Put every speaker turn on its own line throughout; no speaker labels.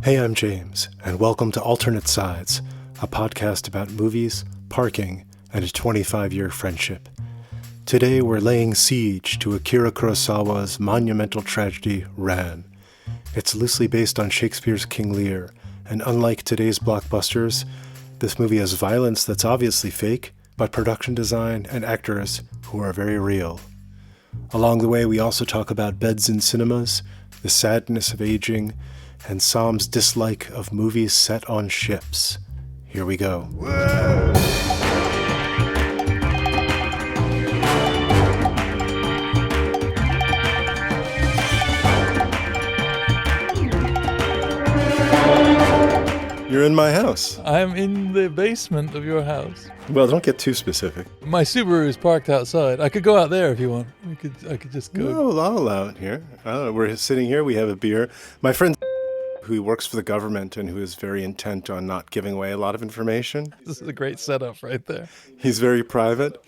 Hey, I'm James, and welcome to Alternate Sides, a podcast about movies, parking, and a 25-year friendship. Today we're laying siege to Akira Kurosawa's monumental tragedy, Ran. It's loosely based on Shakespeare's King Lear, and unlike today's blockbusters, this movie has violence that's obviously fake, but production design and actors who are very real. Along the way, we also talk about beds in cinemas, the sadness of aging, and Sam's dislike of movies set on ships. Here we go. You're in my house.
I'm in the basement of your house.
Well, don't get too specific.
My Subaru is parked outside. I could go out there if you want. I could just go.
No, I'll allow it here. I don't know. We're sitting here. We have a beer. My friend who works for the government and who is very intent on not giving away a lot of information.
This is a great setup right there.
He's very private.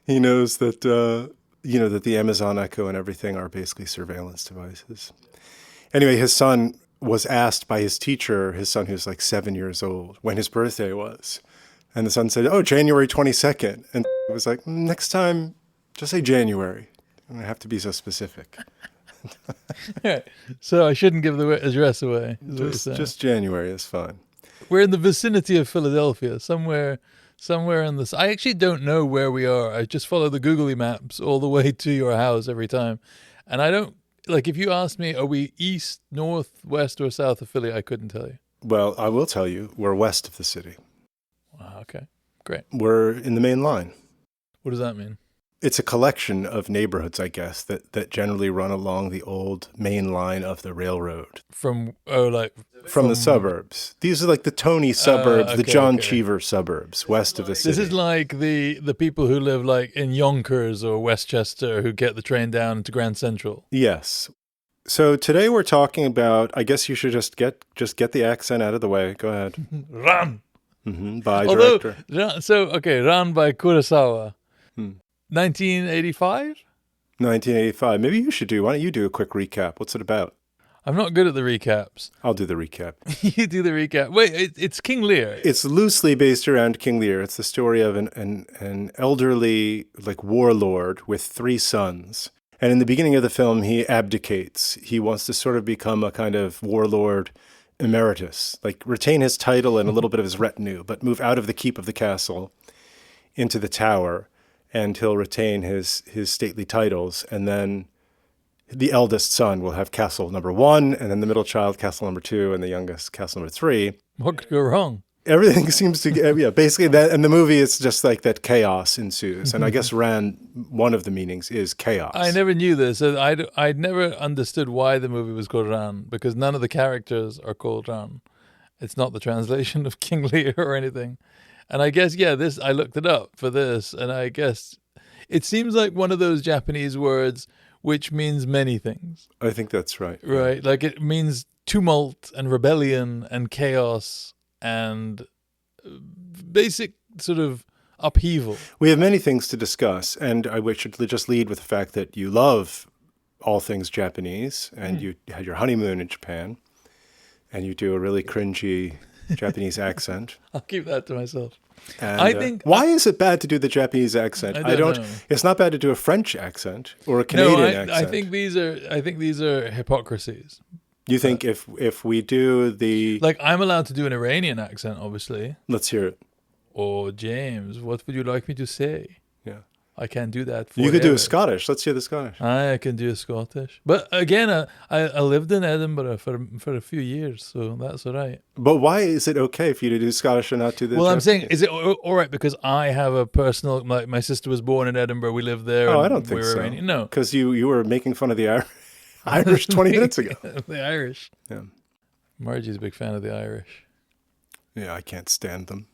He knows that, that the Amazon Echo and everything are basically surveillance devices. Anyway, his son was asked by his teacher, his son who's like 7 years old, when his birthday was. And the son said, January 22nd. And it was like, next time, just say January. I don't have to be so specific.
So I shouldn't give the address away.
Just January is fine.
We're in the vicinity of Philadelphia, somewhere in this. I actually don't know where we are. I just follow the Googly Maps all the way to your house every time. And I don't, if you asked me, are we east, north, west, or south of Philly, I couldn't tell you.
Well, I will tell you, we're west of the city.
Wow, okay, great.
We're in the main line.
What does that mean?
It's a collection of neighborhoods, I guess, that generally run along the old main line of the railroad.
From
the suburbs. These are like the Tony suburbs, the John Cheever suburbs, west of the city.
This is like the people who live like in Yonkers or Westchester who get the train down to Grand Central.
Yes. So today we're talking about, I guess you should just get the accent out of the way. Go ahead.
Ran.
By director.
Ran by Kurosawa. 1985?
1985. Maybe you should why don't you do a quick recap? What's it about?
I'm not good at the recaps.
I'll do the recap.
You do the recap. Wait, it's King Lear.
It's loosely based around King Lear. It's the story of an elderly warlord with 3 sons. And in the beginning of the film, he abdicates. He wants to sort of become a kind of warlord emeritus, retain his title and a little bit of his retinue, but move out of the keep of the castle into the tower. And he'll retain his stately titles, and then the eldest son will have castle number 1, and then the middle child castle number 2, and the youngest castle number 3.
What could go wrong?
Everything seems to, basically that. And the movie, it's just like that chaos ensues. And I guess Ran, one of the meanings is chaos.
I never knew this. I'd never understood why the movie was called Ran, because none of the characters are called Ran. It's not the translation of King Lear or anything. And I guess, I looked it up for this, and I guess it seems like one of those Japanese words which means many things.
I think that's right.
Right. Like it means tumult and rebellion and chaos and basic sort of upheaval.
We have many things to discuss, and I should just lead with the fact that you love all things Japanese, and you had your honeymoon in Japan, and you do a really cringy Japanese accent.
I'll keep that to myself.
And,
I think.
Why is it bad to do the Japanese accent?
I don't know.
It's not bad to do a French accent or a Canadian accent.
I think these are hypocrisies.
You think if we do the
I'm allowed to do an Iranian accent, obviously.
Let's hear it.
Or James, what would you like me to say?
Yeah.
I can't do that.
You could do a Scottish. Let's hear the Scottish.
I can do a Scottish. But again, I lived in Edinburgh for a few years, so that's all right.
But why is it okay for you to do Scottish and not do the
Well,
Japanese?
I'm saying, is it all right because I have a personal, my sister was born in Edinburgh, we lived there.
Oh, I don't think so.
Iranian. No.
Because you were making fun of the Irish 20 minutes ago.
The Irish.
Yeah.
Margie's a big fan of the Irish.
Yeah, I can't stand them.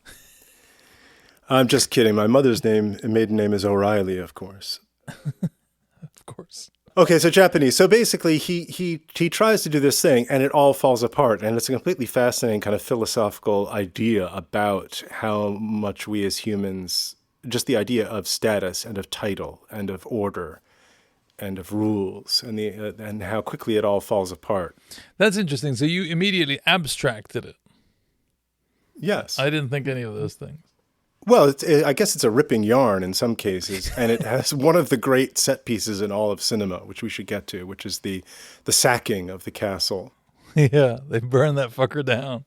I'm just kidding. My mother's maiden name is O'Reilly, of course.
Of course.
Okay, so Japanese. So basically, he tries to do this thing, and it all falls apart. And it's a completely fascinating kind of philosophical idea about how much we as humans, just the idea of status and of title and of order and of rules and how quickly it all falls apart.
That's interesting. So you immediately abstracted it.
Yes.
I didn't think any of those things.
Well, I guess it's a ripping yarn in some cases, and it has one of the great set pieces in all of cinema, which we should get to, which is the sacking of the castle.
Yeah, they burned that fucker down.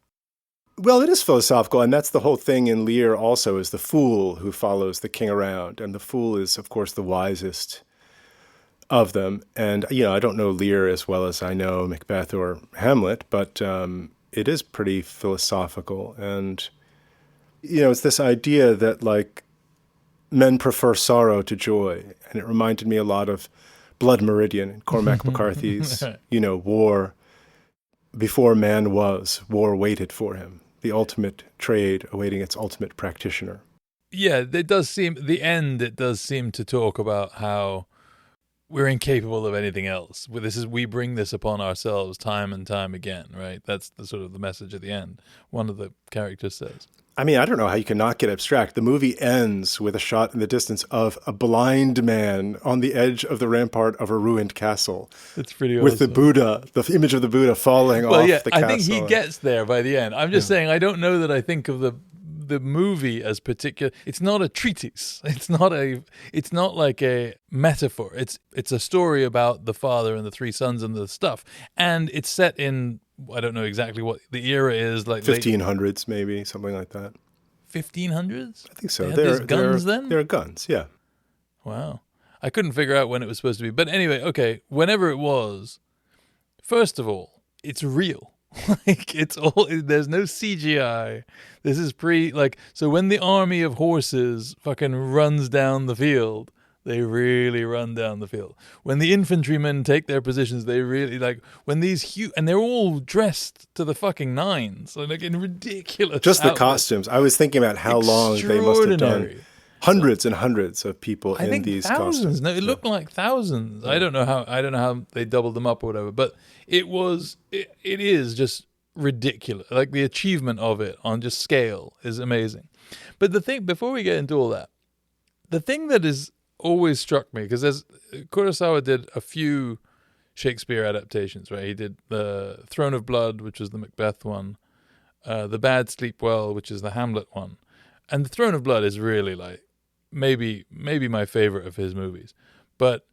Well, it is philosophical, and that's the whole thing in Lear also, is the fool who follows the king around, and the fool is, of course, the wisest of them. And, I don't know Lear as well as I know Macbeth or Hamlet, but it is pretty philosophical, and it's this idea that, like, men prefer sorrow to joy. And it reminded me a lot of Blood Meridian and Cormac McCarthy's, war. Before man was, war waited for him. The ultimate trade awaiting its ultimate practitioner.
Yeah, it does seem to talk about how we're incapable of anything else. We bring this upon ourselves time and time again, right? That's the sort of the message at the end. One of the characters says.
I mean, I don't know how you can not get abstract. The movie ends with a shot in the distance of a blind man on the edge of the rampart of a ruined castle.
It's pretty awesome.
With the Buddha, the image of the Buddha falling off the castle.
I think he gets there by the end. I'm just saying, I don't know that I think of the movie as particular. It's not a treatise. It's not like a metaphor. It's a story about the father and the three sons and the stuff. And it's set in, I don't know exactly what the era is, like
1500s maybe, something like that.
1500s?
I think so.
There's guns then?
There are guns, yeah.
Wow. I couldn't figure out when it was supposed to be. But anyway, okay, whenever it was, first of all, it's real. Like, there's no CGI. This is so when the army of horses fucking runs down the field, they really run down the field. When the infantrymen take their positions, they really, when these and they're all dressed to the fucking nines, like in ridiculous
Just the
outfits.
costumes. I was thinking about how long they must have done. Hundreds and hundreds of people in these
thousands.
costumes.
No, it looked like thousands. Yeah. I don't know how they doubled them up or whatever, but it is just ridiculous. Like, the achievement of it on just scale is amazing. But the thing, before we get into all that, the thing that is always struck me, because Kurosawa did a few Shakespeare adaptations, right? He did the Throne of Blood, which was the Macbeth one, The Bad Sleep Well, which is the Hamlet one, and the Throne of Blood is really maybe my favorite of his movies. But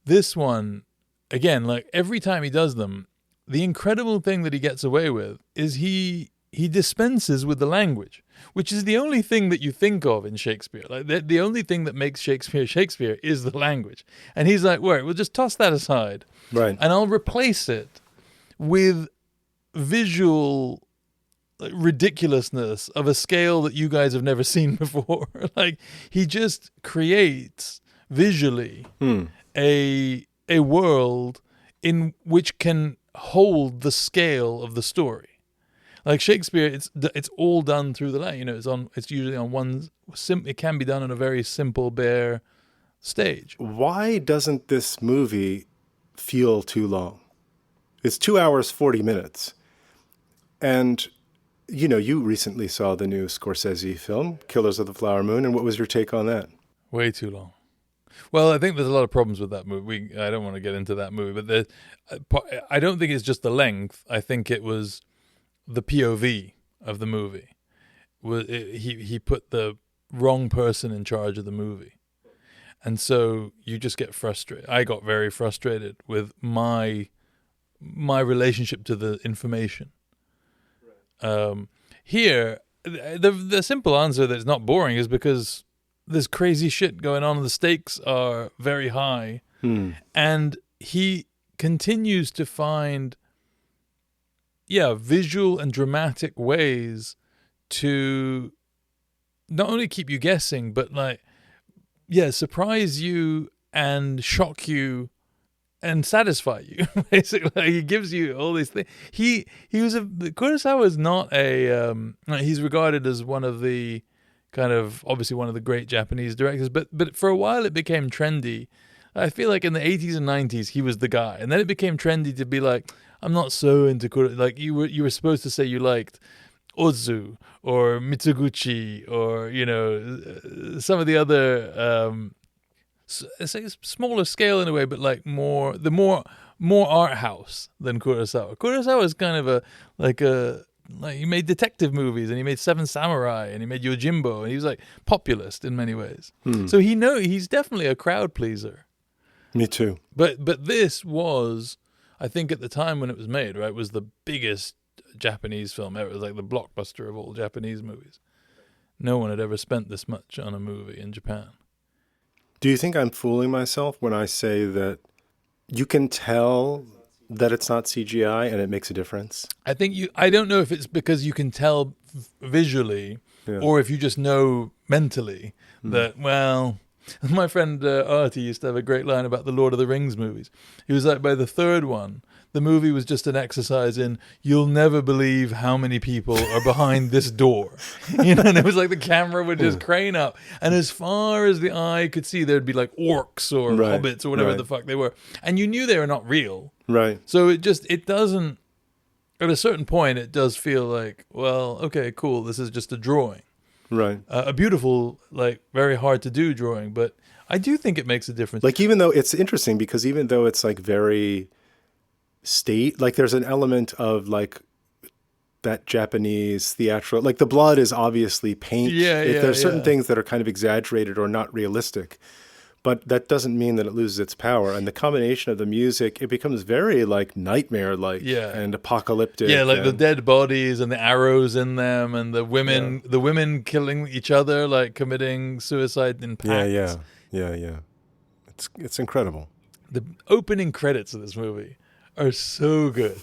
this one, again, every time he does them, the incredible thing that he gets away with is he dispenses with the language, which is the only thing that you think of in Shakespeare. The only thing that makes Shakespeare is the language. And he's like, wait, we'll just toss that aside.
Right.
And I'll replace it with visual ridiculousness of a scale that you guys have never seen before. He just creates visually a world in which can hold the scale of the story. Like Shakespeare, it's all done through the language. It's usually on one. It can be done on a very simple, bare stage.
Why doesn't this movie feel too long? It's 2 hours 40 minutes, and you recently saw the new Scorsese film, Killers of the Flower Moon, and what was your take on that?
Way too long. Well, I think there's a lot of problems with that movie. I don't want to get into that movie, but I don't think it's just the length. I think it was the POV of the movie. He put the wrong person in charge of the movie. And so you just get frustrated. I got very frustrated with my relationship to the information. Here, the simple answer that it's not boring is because there's crazy shit going on and the stakes are very high. And he continues to find visual and dramatic ways to not only keep you guessing, but surprise you and shock you and satisfy you. Basically, he gives you all these things. Kurosawa is not he's regarded as one of the obviously one of the great Japanese directors, but for a while it became trendy. I feel like in the 80s and 90s he was the guy, and then it became trendy to be like, I'm not so into Kurosawa. You were supposed to say you liked Ozu or Mitsuguchi or some of the other it's a smaller scale in a way, but like more art house than Kurosawa. Kurosawa is kind of like he made detective movies, and he made Seven Samurai, and he made Yojimbo, and he was like populist in many ways. So he's definitely a crowd pleaser.
Me too.
But this was, I think at the time when it was made, right, was the biggest Japanese film ever. It was like the blockbuster of all Japanese movies. No one had ever spent this much on a movie in Japan.
Do you think I'm fooling myself when I say that you can tell that it's not CGI and it makes a difference?
I don't know if it's because you can tell visually, or if you just know mentally that, well, my friend Artie used to have a great line about the Lord of the Rings movies. He was like, by the third one, the movie was just an exercise in, you'll never believe how many people are behind this door. And it was like the camera would just crane up. And as far as the eye could see, there'd be like orcs or hobbits or whatever the fuck they were. And you knew they were not real.
Right.
So it doesn't, at a certain point, it does feel like, well, okay, cool, this is just a drawing.
Right.
A beautiful, like, very hard to do drawing. But I do think it makes a difference.
Like, even though it's interesting, because even though it's like very like there's an element of like that Japanese theatrical, like the blood is obviously paint. There's certain things that are kind of exaggerated or not realistic, but that doesn't mean that it loses its power. And the combination of the music, it becomes very like nightmare-like and apocalyptic.
Yeah, like the dead bodies and the arrows in them, and the women killing each other, like committing suicide in packs.
Yeah. It's incredible.
The opening credits of this movie are so good.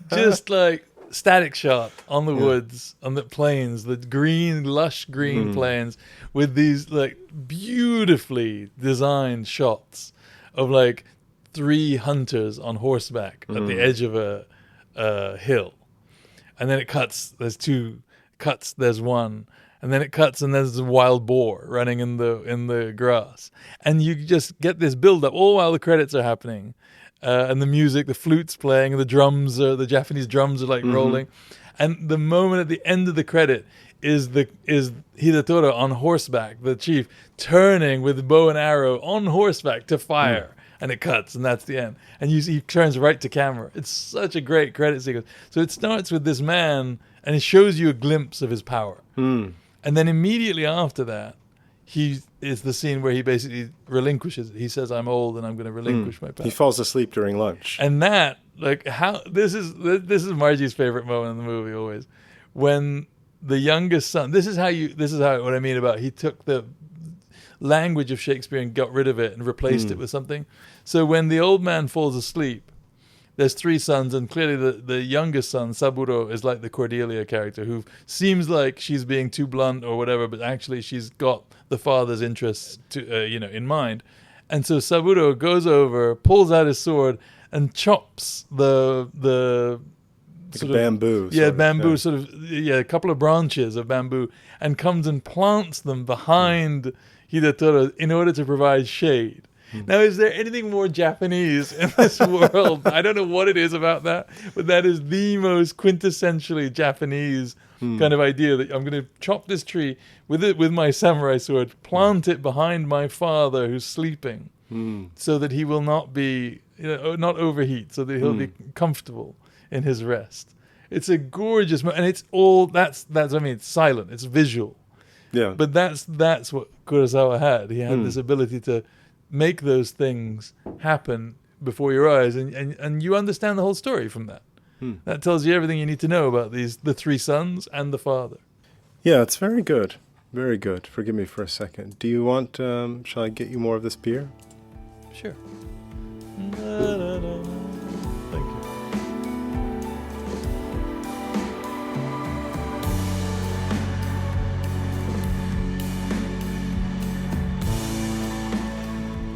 Just like static shot on the woods, on the plains, the green, lush green plains, with these like beautifully designed shots of like 3 hunters on horseback at the edge of a hill. And then it cuts, there's 2 cuts, there's one. And then it cuts, and there's a wild boar running in the grass. And you just get this build-up all while the credits are happening. And the music, the flute's playing, and the Japanese drums are like rolling. And the moment at the end of the credit is Hidatoro on horseback, the chief, turning with bow and arrow on horseback to fire. And it cuts, and that's the end. And he turns right to camera. It's such a great credit sequence. So it starts with this man, and it shows you a glimpse of his power. And then immediately after that, is the scene where he basically relinquishes it. He says, I'm old and I'm going to relinquish my power.
He falls asleep during lunch.
And that, like, how this is Margie's favorite moment in the movie always. When the youngest son, this is what I mean about he took the language of Shakespeare and got rid of it and replaced it with something. So when the old man falls asleep, there's 3 sons, and clearly the youngest son, Saburo, is like the Cordelia character, who seems like she's being too blunt or whatever, but actually she's got the father's interests in mind. And so Saburo goes over, pulls out his sword, and chops the
like bamboo.
A couple of branches of bamboo, and comes and plants them behind Hidatoro in order to provide shade. Now, is there anything more Japanese in this world? I don't know what it is about that, but that is the most quintessentially Japanese kind of idea, that I'm going to chop this tree with my samurai sword, plant it behind my father who's sleeping, so that he will not be, not overheat, so that he'll be comfortable in his rest. It's a gorgeous, and it's all that's it's silent, it's visual.
Yeah.
But that's what Kurosawa had. He had this ability to make those things happen before your eyes, and you understand the whole story from that. That tells you everything you need to know about the 3 sons and the father.
Yeah, it's very good. Very good. Forgive me for a second. Do you want, shall I get you more of this beer?
Sure. Thank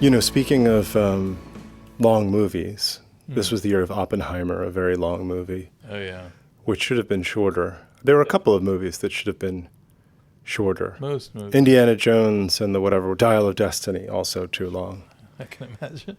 you.
Speaking of long movies, this was the year of Oppenheimer, a very long movie.
Oh, yeah.
Which should have been shorter. There were a couple of movies that should have been shorter.
Most movies.
Indiana Jones and the Dial of Destiny, also too long.
I can imagine.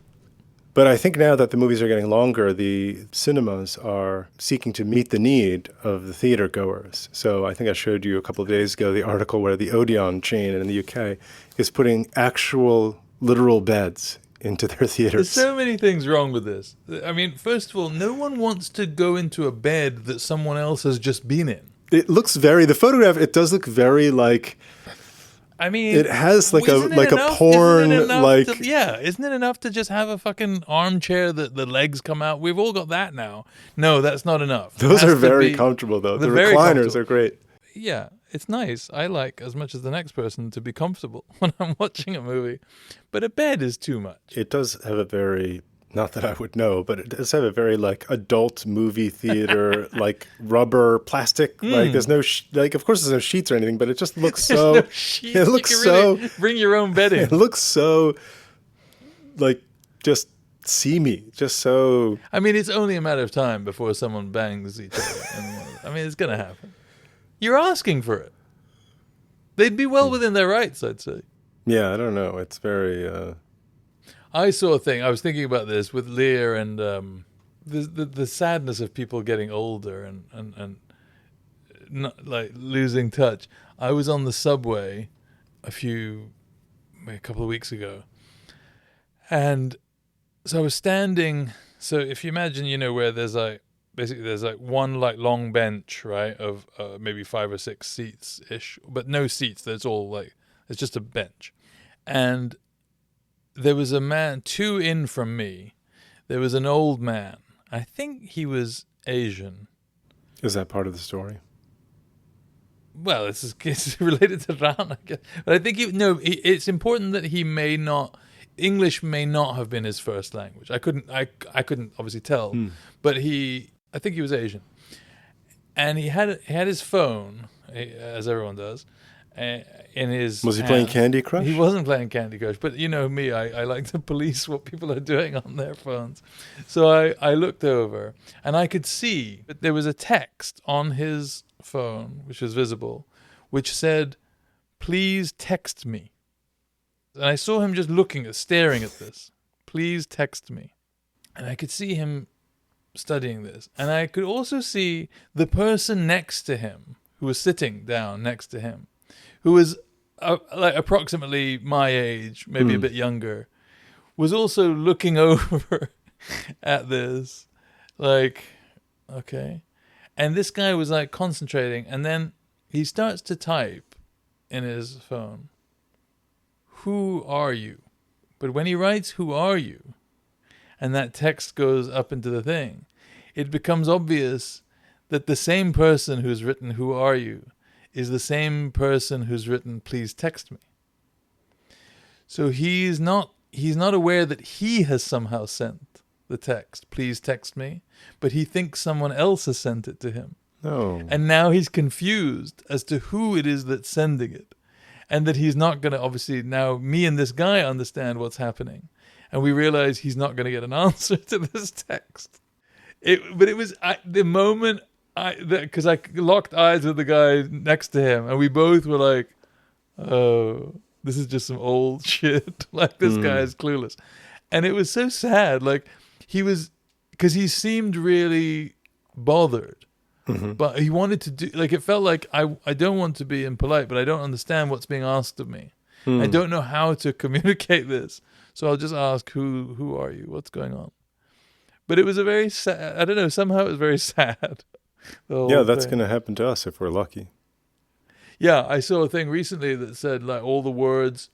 But I think now that the movies are getting longer, the cinemas are seeking to meet the need of the theater goers. So I think I showed you a couple of days ago the article where the Odeon chain in the UK is putting actual literal beds into their theaters.
There's so many things wrong with this. I mean, first of all, no one wants to go into a bed that someone else has just been in.
It looks the photograph, it does look very like,
I mean,
it has like
isn't it
a
enough-
porn,
isn't it enough
like,
isn't it enough to just have a fucking armchair that the legs come out? We've all got that now. No, that's not enough. It
those
has
are
to
very
be-
comfortable though. The
they're very
recliners
comfortable.
are great.
Yeah, it's nice. I like as much as the next person to be comfortable when I'm watching a movie. But a bed is too much.
It does have a very, not that I would know, but it does have a very like adult movie theater, like rubber, plastic. Like there's no, like of course there's no sheets or anything, but it just looks so,
No sheets.
it looks
You can really
so,
bring your own bed in.
it looks so like just seamy, just so,
I mean, it's only a matter of time before someone bangs each other. I mean, it's going to happen. You're asking for it. They'd be well within their rights, I'd say.
yeah, I don't know. It's very,
I saw a thing. I was thinking about this with Lear and the sadness of people getting older and not like losing touch. I was on the subway a couple of weeks ago, and so I was standing. So if you imagine, where there's like basically there's like one like long bench, right, of maybe 5 or 6 seats ish, but no seats. There's all like it's just a bench, and there was a man 2 in from me. There was an old man. I think he was Asian.
is that part of the story?
Well, it's related to Ran, I guess. But I think it's important that English may not have been his first language. I couldn't obviously tell, but I think he was Asian, and he had his phone, as everyone does, in his.
Was he playing
hand.
Candy Crush?
He wasn't playing Candy Crush, but you know me, I like to police what people are doing on their phones. So I looked over, and I could see that there was a text on his phone, which was visible, which said, "Please text me." And I saw him just staring at this. "Please text me." And I could see him studying this. And I could also see the person next to him, who was sitting down next to him, who was like approximately my age, maybe a bit younger, was also looking over at this, like, okay. And this guy was like concentrating, and then he starts to type in his phone, "Who are you?" But when he writes, "Who are you?" and that text goes up into the thing, it becomes obvious that the same person who's written, "Who are you?" is the same person who's written, "Please text me." So he's not aware that he has somehow sent the text, "Please text me," but he thinks someone else has sent it to him.
No.
And now he's confused as to who it is that's sending it. And that he's not going to, obviously, now me and this guy understand what's happening. And we realize he's not going to get an answer to this text. But it was the moment, because I locked eyes with the guy next to him, and we both were like, oh, this is just some old shit. Like, this guy is clueless. And it was so sad. Like, because he seemed really bothered. Mm-hmm. But he wanted to do, like, it felt like I don't want to be impolite, but I don't understand what's being asked of me. I don't know how to communicate this. So I'll just ask, who are you? What's going on? But it was a very sad, I don't know, somehow it was very sad.
Yeah, that's going to happen to us if we're lucky.
Yeah, I saw a thing recently that said, like, all the words,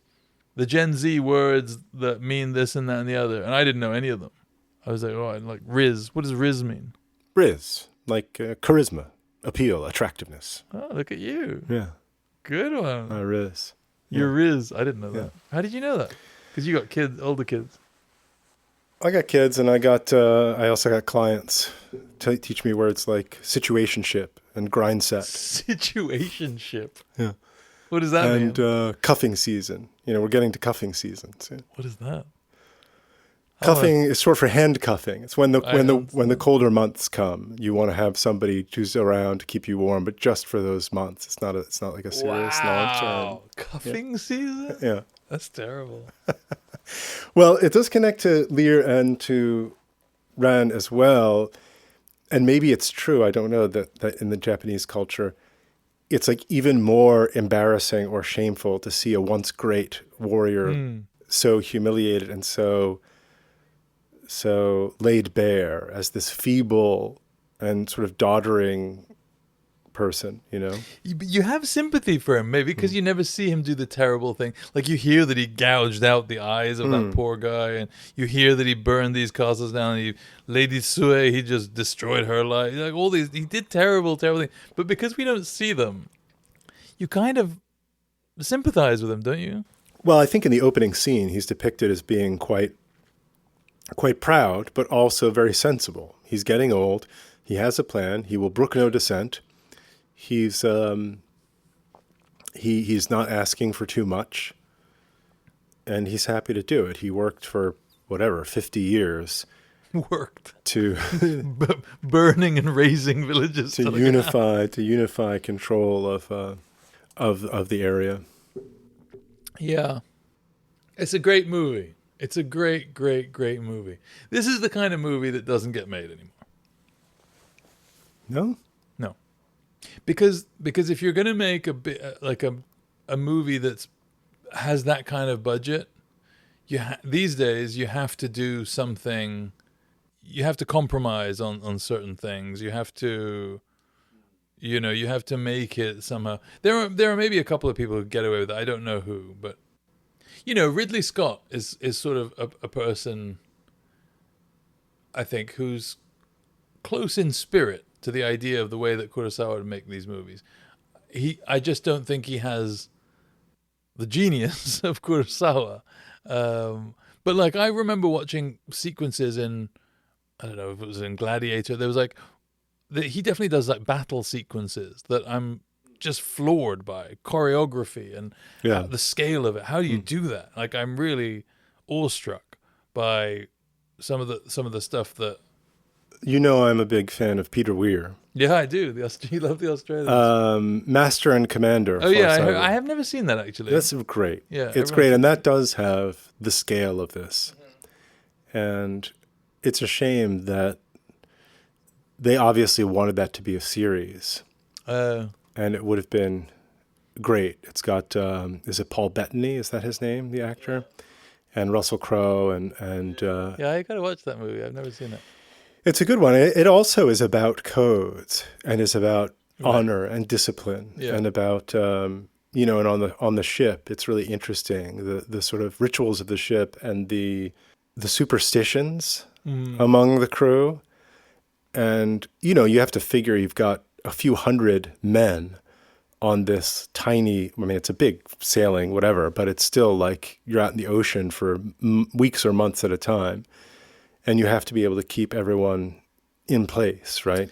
the Gen Z words that mean this and that and the other. And I didn't know any of them. I was like, oh, like Riz. What does Riz mean?
Riz, like charisma, appeal, attractiveness.
Oh, look at you.
Yeah.
Good one.
Riz.
You're Riz. I didn't know that.
Yeah.
How did you know that? Because you got kids, older kids.
I got kids, and I also got clients to teach me words like situationship and grind set.
Situationship.
Yeah.
What does that mean?
And cuffing season. We're getting to cuffing season soon.
What is that?
Cuffing is short for handcuffing. It's when the colder months come. You want to have somebody who's around to keep you warm, but just for those months. It's not like a serious long-term.
Cuffing season?
Yeah.
That's terrible.
Well, it does connect to Lear and to Ran as well. And maybe it's true, I don't know, that in the Japanese culture, it's like even more embarrassing or shameful to see a once great warrior so humiliated and so laid bare as this feeble and sort of doddering person, you know?
You have sympathy for him, maybe because you never see him do the terrible thing. Like, you hear that he gouged out the eyes of that poor guy, and you hear that he burned these castles down, and Lady Sue, he just destroyed her life. Like, all these, he did terrible things. But because we don't see them, you kind of sympathize with him, don't you?
Well, I think in the opening scene, he's depicted as being quite proud, but also very sensible. He's getting old. He has a plan. He will brook no dissent. He's not asking for too much, and he's happy to do it. He worked for 50 years. To
burning and razing villages
to unify control of the area.
Yeah, it's a great movie. It's a great, great, great movie. This is the kind of movie that doesn't get made anymore.
No.
Because if you're going to make a movie that's has that kind of budget, these days you have to do something. You have to compromise on certain things. You have to, you have to make it somehow. There are maybe a couple of people who get away with it. I don't know who, but Ridley Scott is sort of a person, I think, who's close in spirit to the idea of the way that Kurosawa would make these movies. I just don't think he has the genius of Kurosawa. But like, I remember watching sequences in, I don't know if it was in Gladiator. There was he definitely does like battle sequences that I'm just floored by choreography and the scale of it. How do you do that? Like, I'm really awestruck by some of the stuff that.
I'm a big fan of Peter Weir.
Yeah, I do. You love the Australians.
Master and Commander.
Oh yeah, I have never seen that actually.
That's great.
Yeah,
it's great, and that does have the scale of this, and it's a shame that they obviously wanted that to be a series, and it would have been great. It's got is it Paul Bettany? Is that his name? The actor, and Russell Crowe and
yeah, I gotta watch that movie. I've never seen it.
It's a good one. It also is about codes and is about honor and discipline and about and on the ship. It's really interesting the sort of rituals of the ship and the superstitions among the crew. And you have to figure you've got a few hundred men on this tiny. I mean, it's a big sailing, whatever, but it's still like you're out in the ocean for weeks or months at a time. And you have to be able to keep everyone in place, right?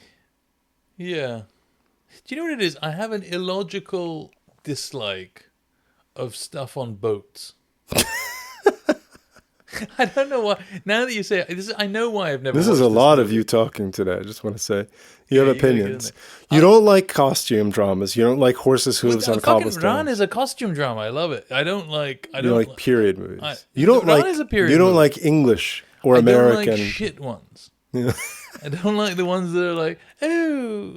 Yeah. Do you know what it is? I have an illogical dislike of stuff on boats. I don't know why. Now that you say it, I know why I've never.
This is a lot of you talking today. I just want to say you have opinions. You don't like costume dramas. You don't like horses' hooves on cobblestones.
Ran is a costume drama. I love it. I don't like
period movies. You don't like English or
I
American.
don't like shit ones. Yeah. I don't like the ones that are like, I'll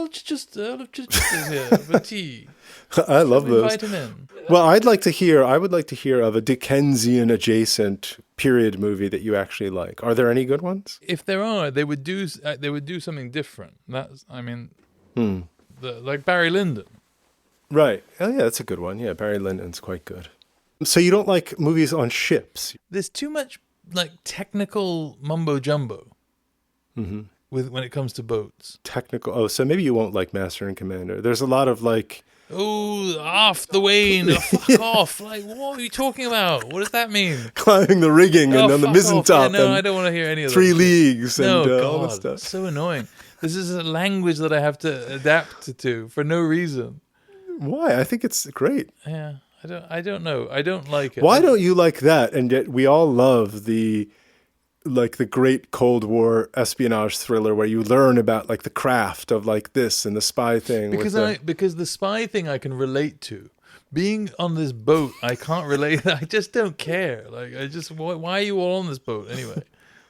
just here for tea.
I love those.
Invite him in.
Well, I would like to hear of a Dickensian adjacent period movie that you actually like. Are there any good ones?
If there are, they would do something different. Like Barry Lyndon.
Right. Oh yeah, that's a good one. Yeah, Barry Lyndon's quite good. So you don't like movies on ships?
There's too much like technical mumbo jumbo when it comes to boats.
Technical. Oh, so maybe you won't like Master and Commander. There's a lot of like.
Oh, off the wane. Fuck off. Like, what are you talking about? What does that mean?
Climbing the rigging and on the mizentop.
Yeah, no, I don't want to hear any of that.
3 leagues and all that stuff.
So annoying. This is a language that I have to adapt to for no reason.
Why? I think it's great.
Yeah. I don't know. I don't like it.
Why don't you like that? And yet we all love the great Cold War espionage thriller where you learn about like the craft of like this and the spy thing.
Because the spy thing I can relate to. Being on this boat, I can't relate. I just don't care. Like, why are you all on this boat anyway?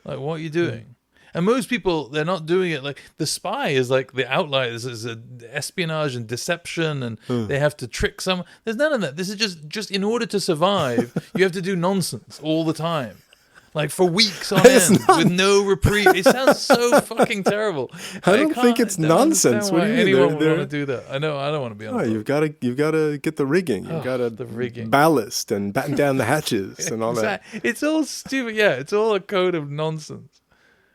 Like, what are you doing? And most people, they're not doing it like the spy is like the outlier. This is espionage and deception, and they have to trick someone. There's none of that. This is just in order to survive, you have to do nonsense all the time. Like for weeks on end with no reprieve. It sounds so fucking terrible.
I don't think it's nonsense. What do you mean?
Anyone would want to do that? I know. I don't want to be on.
You've got to get the rigging. You've got to
the rigging,
ballast, and batten down the hatches and all that.
It's all stupid. Yeah, it's all a code of nonsense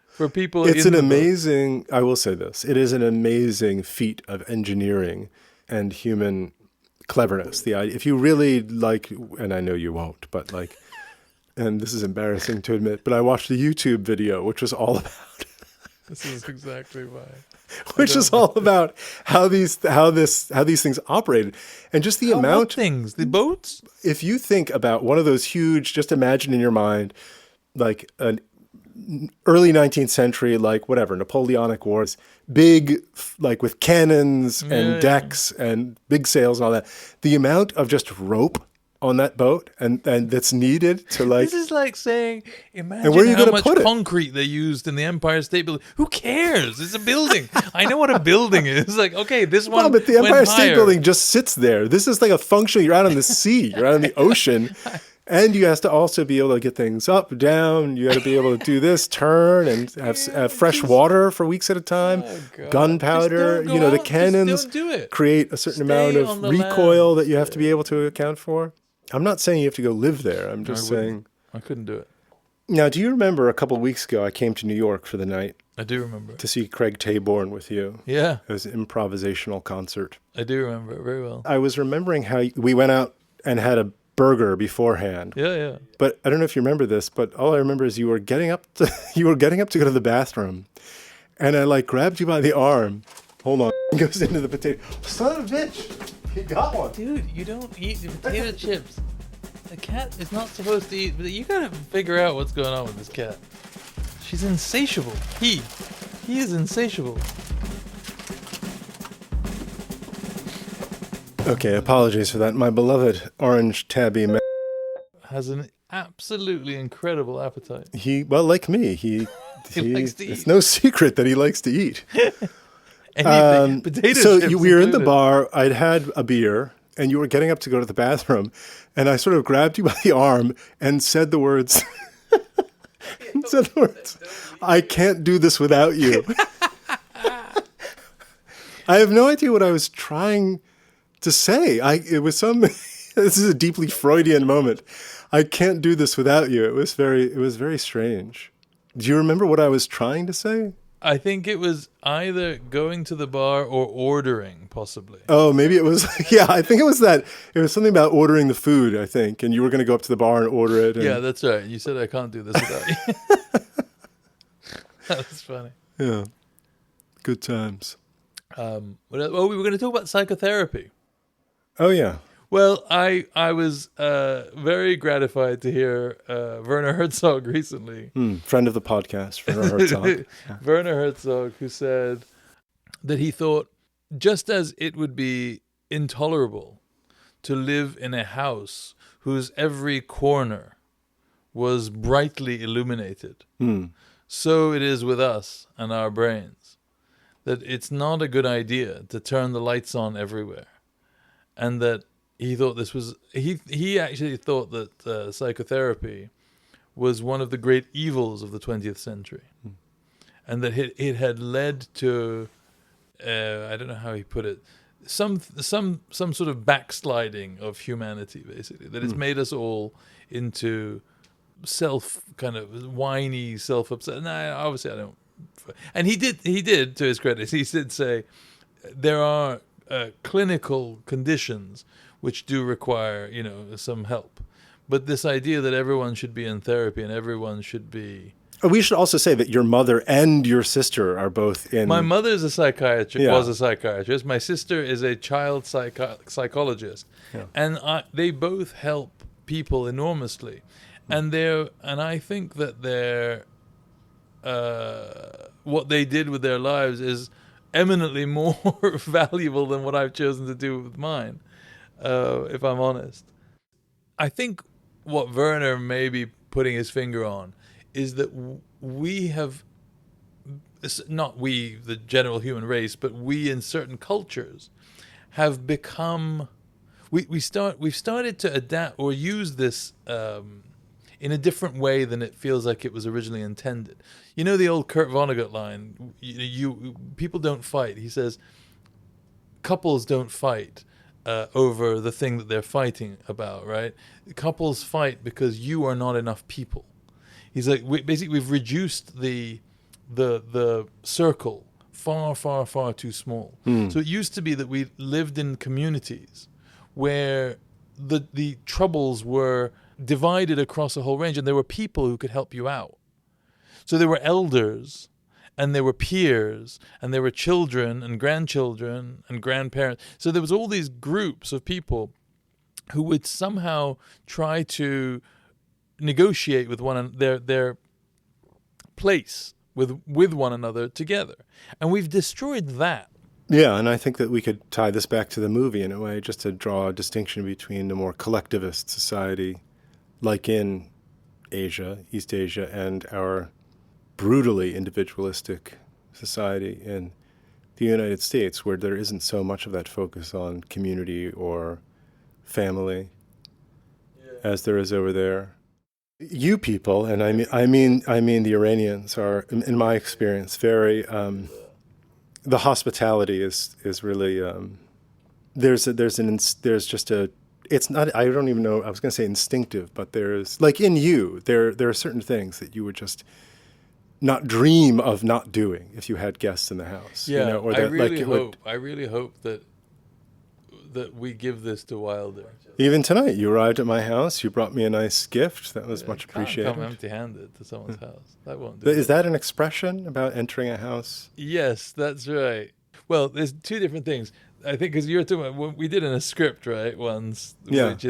for people.
It's an amazing. I will say this: it is an amazing feat of engineering and human cleverness. The idea, if you really like, and I know you won't, but like. And this is embarrassing to admit, but I watched a YouTube video, which was all about.
This is exactly why.
Which is all about how these things operated, and just the amount
what things, the boats.
If you think about one of those huge, just imagine in your mind, like an early 19th century, like whatever, Napoleonic Wars, big, like with cannons and decks and big sails and all that. The amount of just rope on that boat and that's needed to like.
This is like saying, imagine how much concrete they used in the Empire State Building. Who cares? It's a building. I know what a building is. Like, okay, this one.
Well, but the Empire State Building just sits there. This is like a function. You're out on the sea. You're out on the ocean. And you have to also be able to get things up, down. You got to be able to do this, turn, and have fresh water for weeks at a time. Gunpowder, the cannons create a certain amount of recoil that you have to be able to account for. I'm not saying you have to go live there. I'm just saying.
I couldn't do it.
Now, do you remember a couple of weeks ago I came to New York for the night?
I do remember.
To see Craig Taborn with you.
Yeah.
It was an improvisational concert.
I do remember it very well.
I was remembering how we went out and had a burger beforehand.
Yeah.
But I don't know if you remember this, but all I remember is you were getting up to go to the bathroom, and I like grabbed you by the arm. Hold on. He goes into the potato. Son of a bitch. You got one.
Dude, you don't eat the potato chips. The cat is not supposed to eat, but you gotta figure out what's going on with this cat. She's insatiable. He is insatiable.
Okay, apologies for that. My beloved orange tabby man
has an absolutely incredible appetite.
Like me, he
likes to eat.
It's no secret that he likes to eat.
Anything. Potato
so
chips
we were in the
included.
bar. I'd had a beer, and you were getting up to go to the bathroom, and I sort of grabbed you by the arm and said the words. I can't do this without you. I have no idea what I was trying to say. This is a deeply Freudian moment. I can't do this without you. It was very strange. Do you remember what I was trying to say?
I think it was either going to the bar or ordering, possibly.
Oh, maybe it was. Yeah, I think it was that. It was something about ordering the food, I think. And you were going to go up to the bar and order it.
Yeah, that's right. You said, I can't do this without you. That was funny.
Yeah. Good times.
We were going to talk about psychotherapy.
Oh, yeah.
Well, I was very gratified to hear Werner Herzog recently.
Friend of the podcast, Werner Herzog. Yeah.
Werner Herzog, who said that he thought, just as it would be intolerable to live in a house whose every corner was brightly illuminated, so it is with us and our brains, that it's not a good idea to turn the lights on everywhere, and that he thought this was he actually thought that psychotherapy was one of the great evils of the 20th century, and that it had led to I don't know how he put it, some sort of backsliding of humanity, basically, that it's made us all into kind of whiny, self-obsessed. No, obviously I don't. And he did to his credit, he did say there are clinical conditions which do require, some help. But this idea that everyone should be in therapy and everyone should be...
We should also say that your mother and your sister are both in...
My mother is a psychiatrist, was a psychiatrist. My sister is a child psychologist. Yeah. And they both help people enormously. And I think that what they did with their lives is eminently more valuable than what I've chosen to do with mine. If I'm honest. I think what Werner may be putting his finger on is that we have not we, the general human race, but we in certain cultures have become, we've started to adapt or use this in a different way than it feels like it was originally intended. You know the old Kurt Vonnegut line, people don't fight. He says, couples don't fight over the thing that they're fighting about, right? Couples fight because you are not enough people. He's like, we've reduced the circle far, far, far too small. So it used to be that we lived in communities where the troubles were divided across a whole range, and there were people who could help you out. So there were elders, and there were peers, and there were children and grandchildren and grandparents. So there was all these groups of people who would somehow try to negotiate with their place with one another together. And we've destroyed that.
Yeah, and I think that we could tie this back to the movie in a way, just to draw a distinction between the more collectivist society, like in Asia, East Asia, and our brutally individualistic society in the United States, where there isn't so much of that focus on community or family as there is over there. You people, and I mean the Iranians, are, in my experience, very the hospitality is really it's not, I don't even know, I was going to say instinctive, but there's, like in you, there are certain things that you would just not dream of not doing if you had guests in the house.
Yeah,
you know, or
I
that,
really hope that we give this to Wilder.
Even tonight, you arrived at my house, you brought me a nice gift, that was much appreciated.
Can't come empty-handed to someone's house. That won't do.
Is that an expression about entering a house?
Yes, that's right. Well, there's two different things. I think because you were talking about, we did in a script, right, once, which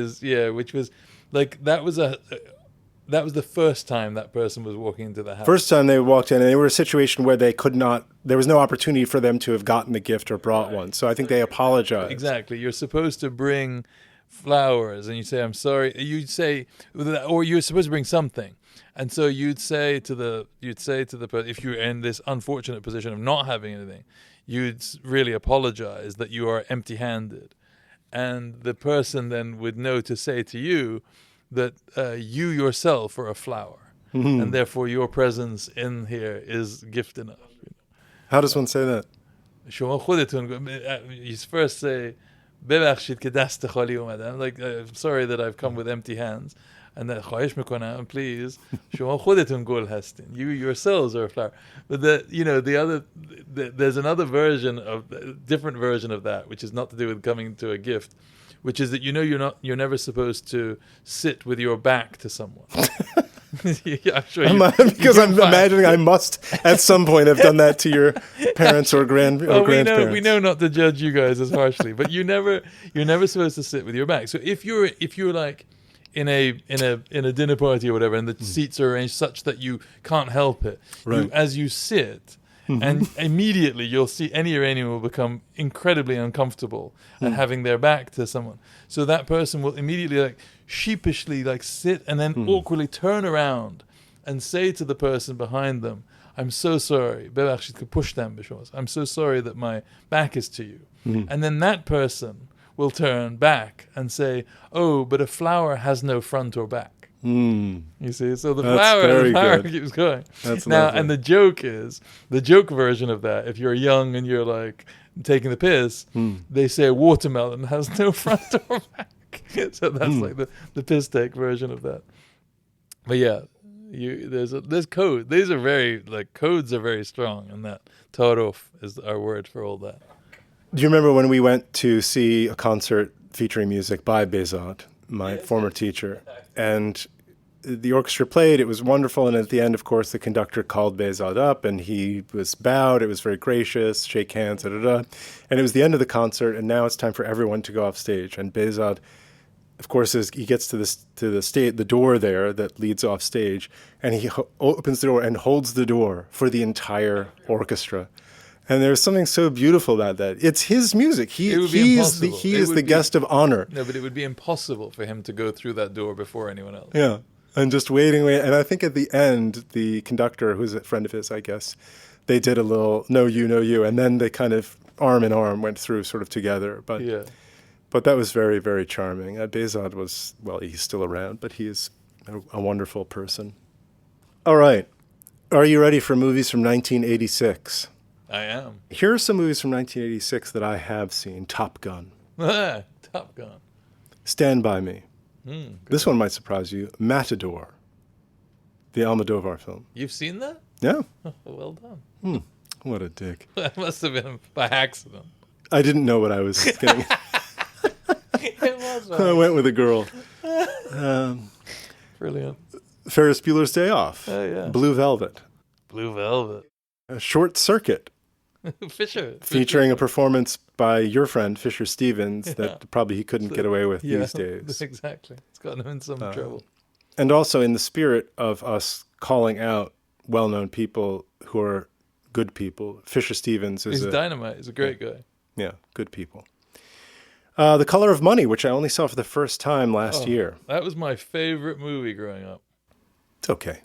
was like, that was the first time that person was walking into the house.
First time they walked in, and they were in a situation where they could not, there was no opportunity for them to have gotten the gift or brought one. So I think they apologized.
Exactly. You're supposed to bring flowers, and you say, I'm sorry. You'd say, or you're supposed to bring something. And so you'd say to the person, if you're in this unfortunate position of not having anything, you'd really apologize that you are empty-handed. And the person then would know to say to you that you yourself are a flower, and therefore your presence in here is gift enough. You know?
How does one say that?
You first say, ببخشید که دست خالی اومدم. Like, I'm sorry that I've come with empty hands. And then خواهش میکنم, please, شما خودتون گل هستین. You yourselves are a flower. But there's another different version of that, which is not to do with coming to a gift, which is that you're never supposed to sit with your back to someone. I'm sure
because I'm imagining I must at some point have done that to your parents or grandparents.
We know not to judge you guys as harshly, but you're never supposed to sit with your back. So if you're like in a dinner party or whatever, and the seats are arranged such that you can't help it,
right.
As you sit, and immediately you'll see any Iranian will become incredibly uncomfortable at having their back to someone. So that person will immediately like sheepishly like sit and then awkwardly turn around and say to the person behind them, I'm so sorry. I'm so sorry that my back is to you. And then that person will turn back and say, oh, but a flower has no front or back. You see, so the flower keeps going.
That's
now,
lovely.
and the joke version of that, if you're young and you're like taking the piss, they say watermelon has no front or back. So that's like the piss take version of that. But yeah, there's code. These are very, like, codes are very strong, and that taruf is our word for all that.
Do you remember when we went to see a concert featuring music by Behzad, my former teacher, and the orchestra played, it was wonderful, and at the end, of course, the conductor called Behzad up, and he was bowed, it was very gracious, shake hands, and it was the end of the concert, and now it's time for everyone to go off stage, and Behzad, of course, he gets to the door there that leads off stage, and he opens the door and holds the door for the entire orchestra. And there's something so beautiful about that. It's his music. He is the guest of honor.
No, but it would be impossible for him to go through that door before anyone else.
Yeah. And just waiting. And I think at the end, the conductor, who's a friend of his, I guess, they did a little no you. And then they kind of arm in arm went through sort of together. But that was very, very charming. Behzad was, well, he's still around, but he is a wonderful person. All right. Are you ready for movies from 1986?
I am.
Here are some movies from 1986 that I have seen. Top Gun.
Top Gun.
Stand By Me. This one might surprise you. Matador. The Almodovar film.
You've seen that?
Yeah.
Well done.
What a dick.
That must have been by accident.
I didn't know what I was getting.
It was.
I went with a girl.
Brilliant.
Ferris Bueller's Day Off.
Oh, yeah.
Blue Velvet.
Blue Velvet.
Short Circuit.
Fisher.
Featuring a performance by your friend, Fisher Stevens, that probably he couldn't get away with these days.
Exactly. It's gotten him in some trouble.
And also in the spirit of us calling out well-known people who are good people, Fisher Stevens is
He's dynamite. He's a great guy.
Yeah, good people. The Color of Money, which I only saw for the first time last year.
That was my favorite movie growing up.
It's okay.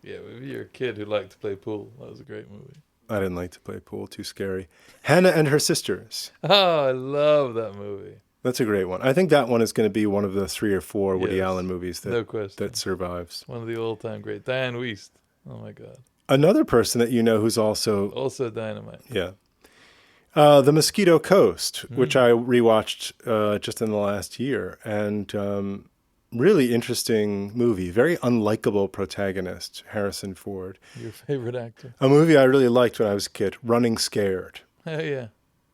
Yeah, if you're a kid who liked to play pool, that was a great movie.
I didn't like to play pool. Too scary. Hannah and Her Sisters.
Oh, I love that movie.
That's a great one. I think that one is going to be one of the 3 or 4 Woody Allen movies that survives.
One of the all-time great. Diane Wiest. Oh, my God.
Another person that you know who's also
dynamite.
Yeah. The Mosquito Coast, which I rewatched just in the last year. And really interesting movie. Very unlikable protagonist, Harrison Ford.
Your favorite actor.
A movie I really liked when I was a kid, Running Scared.
Oh, yeah.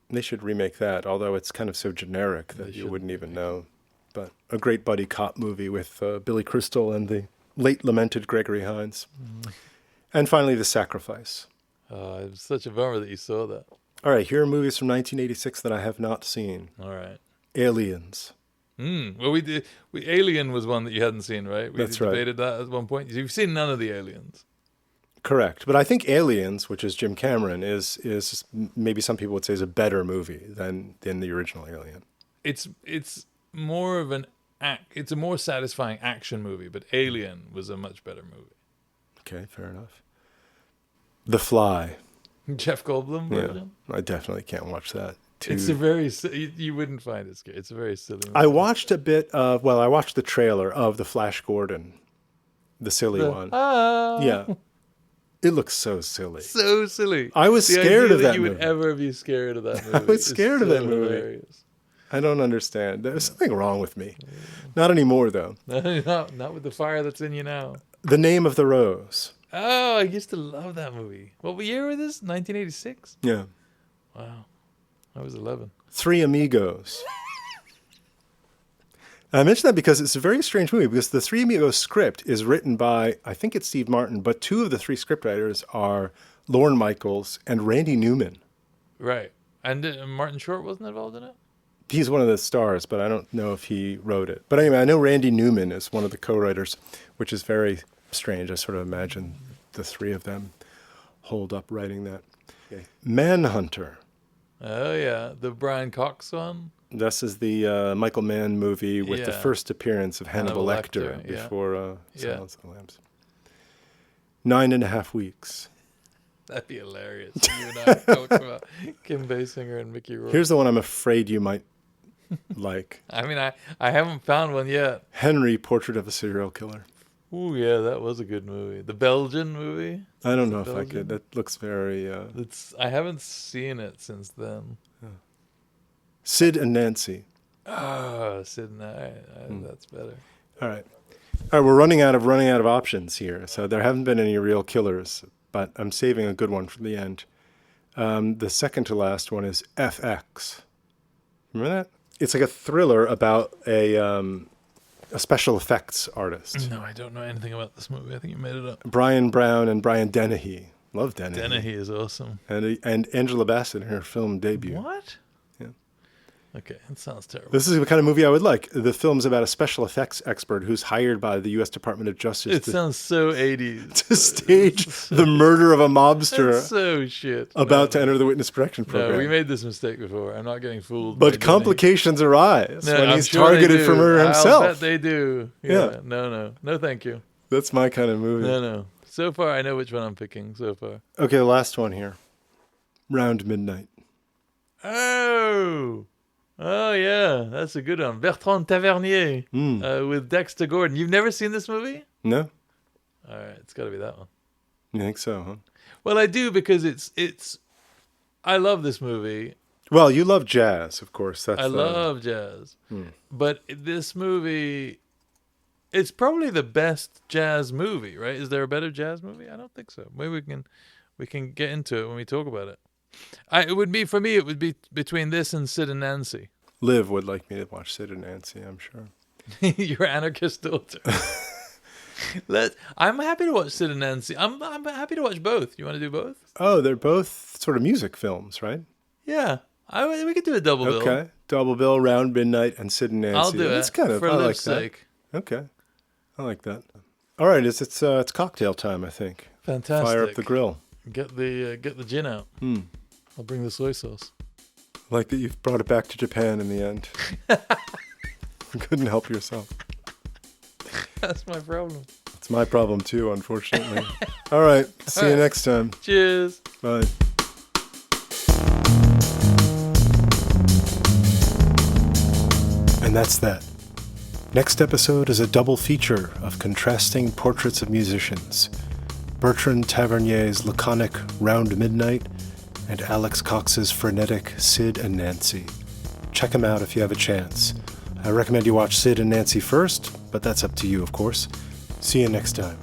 They should remake that, although it's kind of so generic that you wouldn't even know. But a great buddy cop movie with Billy Crystal and the late lamented Gregory Hines. And finally, The Sacrifice.
Oh, it was such a bummer that you saw that.
All right, here are movies from 1986 that I have not seen.
All right.
Aliens.
Well, Alien was one that you hadn't seen, right? We debated that at one point. You've seen none of the Aliens.
Correct. But I think Aliens, which is Jim Cameron, is maybe some people would say is a better movie than the original Alien.
It's more of it's a more satisfying action movie, but Alien was a much better movie.
Okay, fair enough. The Fly.
Jeff Goldblum version?
Yeah, I definitely can't watch that.
It's a very, you wouldn't find it scary. It's a very silly movie.
I watched a bit of, I watched the trailer of the Flash Gordon, the silly one. Yeah. It looks so silly.
So silly.
I was scared of that movie.
You would ever be scared of that movie.
I was scared of that movie.
Hilarious.
I don't understand. There's something wrong with me. Not anymore, though.
Not with the fire that's in you now.
The Name of the Rose.
Oh, I used to love that movie. What year was this? 1986?
Yeah.
Wow. I was 11.
Three Amigos. I mention that because it's a very strange movie, because the Three Amigos script is written by, I think it's Steve Martin, but 2 of the 3 scriptwriters are Lorne Michaels and Randy Newman.
Right. And Martin Short wasn't involved in it?
He's one of the stars, but I don't know if he wrote it. But anyway, I know Randy Newman is one of the co-writers, which is very strange. I sort of imagine the 3 of them holed up writing that. Okay. Manhunter.
Oh, yeah. The Brian Cox one?
This is the Michael Mann movie with the first appearance of Hannibal Lecter before Silence of the Lambs. 9.5 Weeks.
That'd be hilarious. You and I talking about Kim Basinger and Mickey Rourke.
Here's the one I'm afraid you might like.
I mean, I haven't found one yet.
Henry, Portrait of a Serial Killer.
Oh, yeah, that was a good movie. The Belgian movie?
I don't know if I could. That looks very...
I haven't seen it since then.
Sid and Nancy.
Oh, Sid and Nancy. That's better.
All right. We're running out of options here. So there haven't been any real killers, but I'm saving a good one for the end. The second to last one is FX. Remember that? It's like a thriller about a special effects artist.
No, I don't know anything about this movie. I think you made it up.
Brian Brown and Brian Dennehy. Love Dennehy.
Dennehy is awesome.
And Angela Bassett in her film debut.
What?
Yeah.
Okay, that sounds terrible.
This is the kind of movie I would like. The film's about a special effects expert who's hired by the U.S. Department of Justice
It sounds so 80s.
to stage the murder of a mobster
That's so shit.
about to enter the witness protection
No,
program.
we made this mistake before. I'm not getting fooled.
But complications arise when
I'm
he's
sure they
targeted
do.
for murder himself.
I bet they do.
Yeah.
No, thank you.
That's my kind of movie.
No. So far, I know which one I'm picking. So far.
Okay, the last one here. Round Midnight.
Oh yeah, that's a good one. Bertrand Tavernier with Dexter Gordon. You've never seen this movie?
No?
All right, it's got to be that one.
You think so, huh?
Well, I do because it's. I love this movie.
Well, you love jazz, of course.
I love jazz, but this movie, it's probably the best jazz movie, right? Is there a better jazz movie? I don't think so. Maybe we can get into it when we talk about it. It would be between this and Sid and Nancy.
Liv would like me to watch Sid and Nancy, I'm sure.
Your anarchist daughter. I'm happy to watch Sid and Nancy. I'm happy to watch both. You want to do both?
Oh, they're both sort of music films, right?
Yeah, we could do a double bill.
Okay, double bill, Round Midnight, and Sid and Nancy.
I'll do
That's
it
kind of,
for
I like
Liv's
that.
sake.
Okay, I like that. All right, it's cocktail time, I think.
Fantastic.
Fire up the grill.
Get the gin out. I'll bring the soy sauce.
I like that you've brought it back to Japan in the end. You couldn't help yourself.
That's my problem.
It's my problem too, unfortunately. All right, see you next time.
Cheers.
Bye. And that's that. Next episode is a double feature of contrasting portraits of musicians. Bertrand Tavernier's laconic Round Midnight and Alex Cox's frenetic Sid and Nancy. Check them out if you have a chance. I recommend you watch Sid and Nancy first, but that's up to you, of course. See you next time.